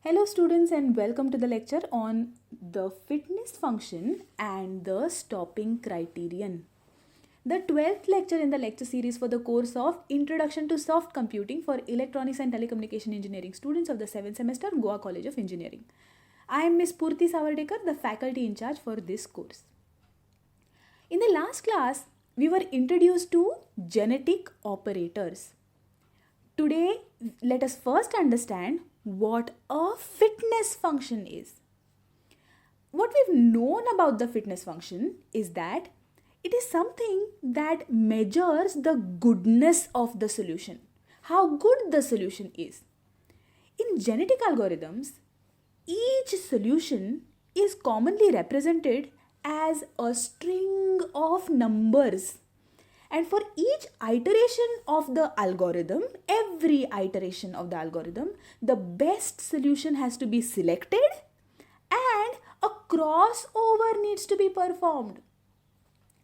Hello students and welcome to the lecture on the fitness function and the stopping criterion. The 12th lecture in the lecture series for the course of Introduction to Soft Computing for Electronics and Telecommunication Engineering students of the 7th semester Goa College of Engineering. I am Ms. Purti Savardekar, the faculty in charge for this course. In the last class, we were introduced to genetic operators. Today, let us first understand what a fitness function is. What we've known about the fitness function is that it is something that measures the goodness of the solution, how good the solution is. In genetic algorithms, each solution is commonly represented as a string of numbers. And for each iteration of the algorithm, every iteration of the algorithm, the best solution has to be selected and a crossover needs to be performed.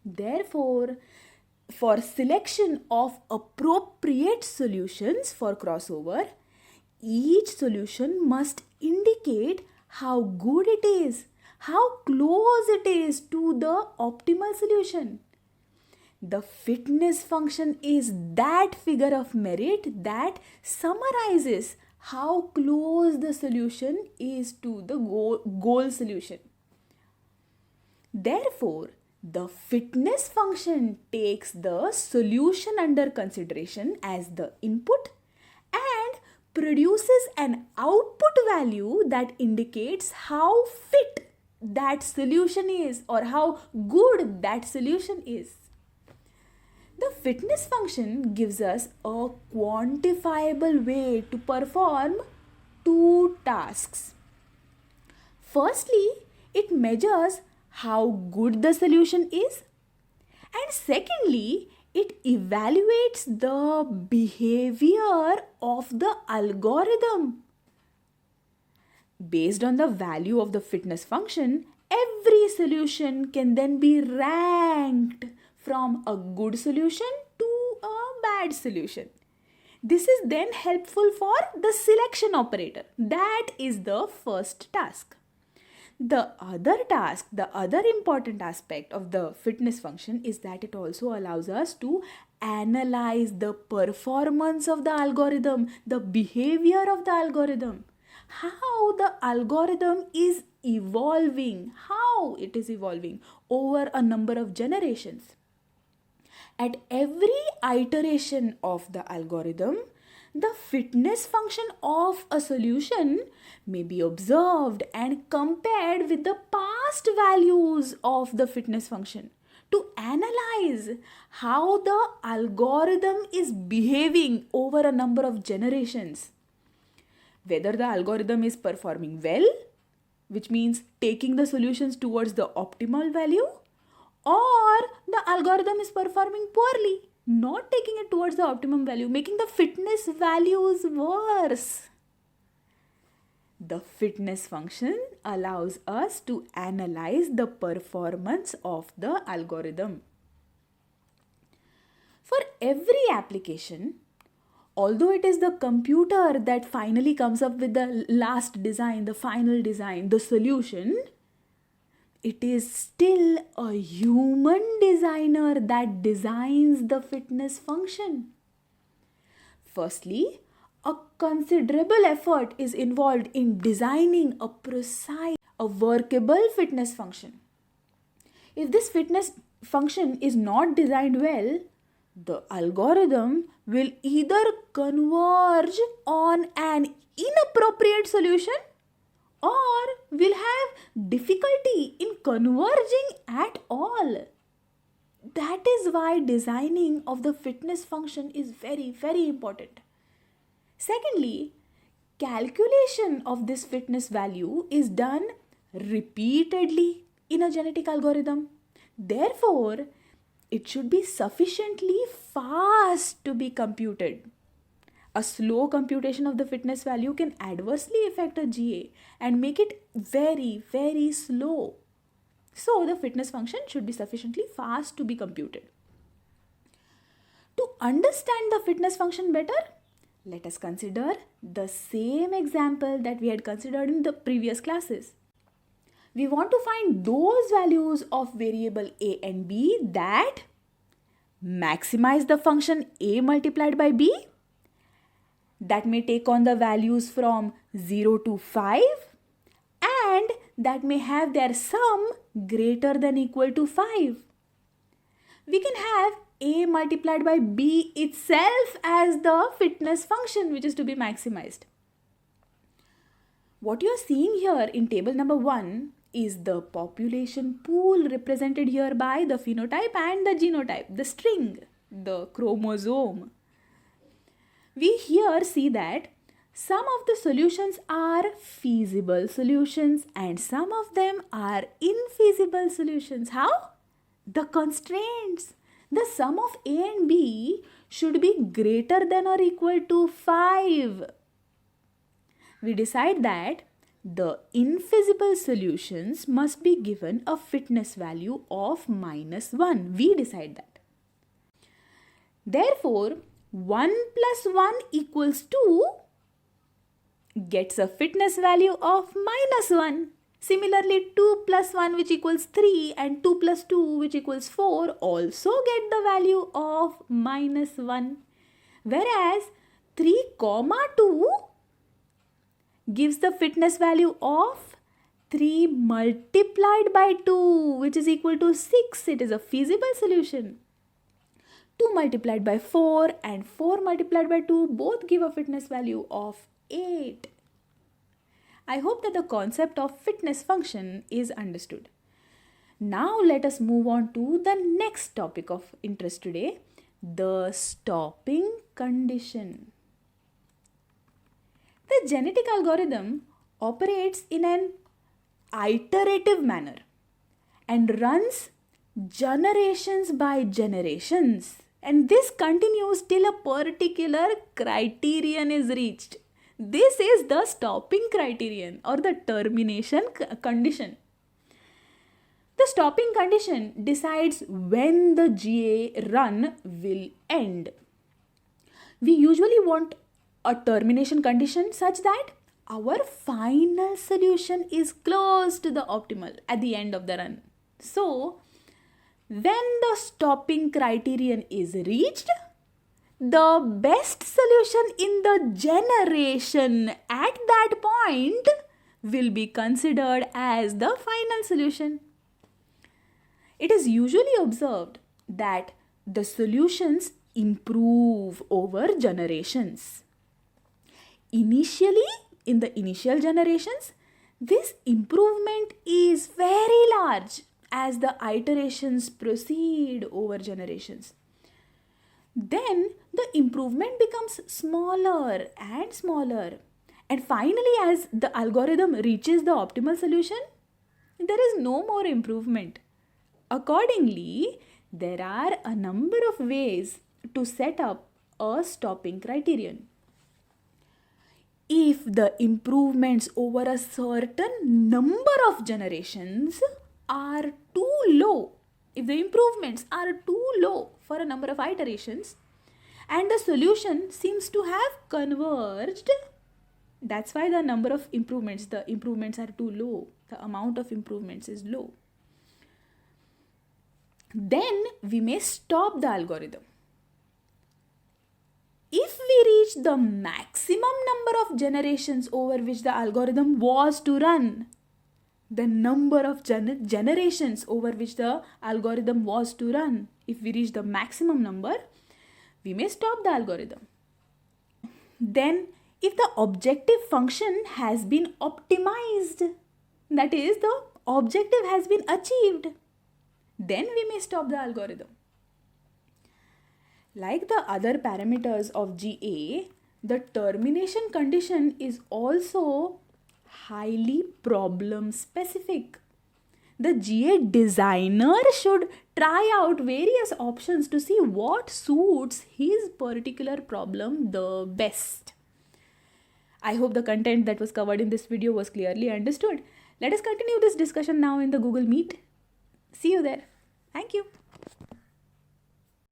Therefore, for selection of appropriate solutions for crossover, each solution must indicate how good it is, how close it is to the optimal solution. The fitness function is that figure of merit that summarizes how close the solution is to the goal solution. Therefore, the fitness function takes the solution under consideration as the input and produces an output value that indicates how fit that solution is or how good that solution is. The fitness function gives us a quantifiable way to perform two tasks. Firstly, it measures how good the solution is, and secondly, it evaluates the behavior of the algorithm. Based on the value of the fitness function, every solution can then be ranked from a good solution to a bad solution. This is then helpful for the selection operator. That is the first task. The other important aspect of the fitness function is that it also allows us to analyze the performance of the algorithm, the behavior of the algorithm, how the algorithm is evolving, how it is evolving over a number of generations. At every iteration of the algorithm, the fitness function of a solution may be observed and compared with the past values of the fitness function to analyze how the algorithm is behaving over a number of generations. Whether the algorithm is performing well, which means taking the solutions towards the optimal value, or the algorithm is performing poorly, not taking it towards the optimum value, making the fitness values worse. The fitness function allows us to analyze the performance of the algorithm. For every application, although it is the computer that finally comes up with the last design, the final design, the solution, it is still a human designer that designs the fitness function. Firstly, a considerable effort is involved in designing a precise, a workable fitness function. If this fitness function is not designed well, the algorithm will either converge on an inappropriate solution or will have difficulty in converging at all. That is why designing of the fitness function is very, very important. Secondly, calculation of this fitness value is done repeatedly in a genetic algorithm. Therefore, it should be sufficiently fast to be computed. A slow computation of the fitness value can adversely affect a GA and make it very, very slow. So, the fitness function should be sufficiently fast to be computed. To understand the fitness function better, Let us consider the same example that we had considered in the previous classes. We want to find those values of variable a and b that maximize the function a multiplied by b, that may take on the values from 0 to 5, and that may have their sum greater than equal to 5. We can have a multiplied by b itself as the fitness function which is to be maximized. What you are seeing here in table number 1 is the population pool represented here by the phenotype and the genotype, the string, the chromosome. We here see that some of the solutions are feasible solutions and some of them are infeasible solutions. How? The constraints. The sum of a and b should be greater than or equal to 5. We decide that the infeasible solutions must be given a fitness value of -1. We decide that. Therefore, 1 plus 1 equals 2 gets a fitness value of -1. Similarly, 2 plus 1 which equals 3 and 2 plus 2 which equals 4 also get the value of -1. Whereas 3 comma 2 gives the fitness value of 3 multiplied by 2 which is equal to 6. It is a feasible solution. 2 multiplied by 4 and 4 multiplied by 2 both give a fitness value of 8. I hope that the concept of fitness function is understood. Now let us move on to the next topic of interest today, the stopping condition. The genetic algorithm operates in an iterative manner and runs generations by generations, and this continues till a particular criterion is reached. This is the stopping criterion or the termination condition. The stopping condition decides when the GA run will end. We usually want a termination condition such that our final solution is close to the optimal at the end of the run. So, when the stopping criterion is reached, the best solution in the generation at that point will be considered as the final solution. It is usually observed that the solutions improve over generations. Initially, in the initial generations, this improvement is very large as the iterations proceed over generations. Then the improvement becomes smaller and smaller. And finally, as the algorithm reaches the optimal solution, there is no more improvement. Accordingly, there are a number of ways to set up a stopping criterion. If the improvements over a certain number of generations are too low, if the improvements are too low for a number of iterations and the solution seems to have converged, that's why the number of improvements, the improvements are too low, the amount of improvements is low. Then we may stop the algorithm. If we reach the maximum number of generations over which the algorithm was to run, the number of generations over which the algorithm was to run, if we reach the maximum number, we may stop the algorithm. Then, if the objective function has been optimized, that is, the objective has been achieved, then we may stop the algorithm. Like the other parameters of GA, the termination condition is also highly problem specific. The GA designer should try out various options to see what suits his particular problem the best. I hope the content that was covered in this video was clearly understood. Let us continue this discussion now in the Google Meet. See you there. Thank you.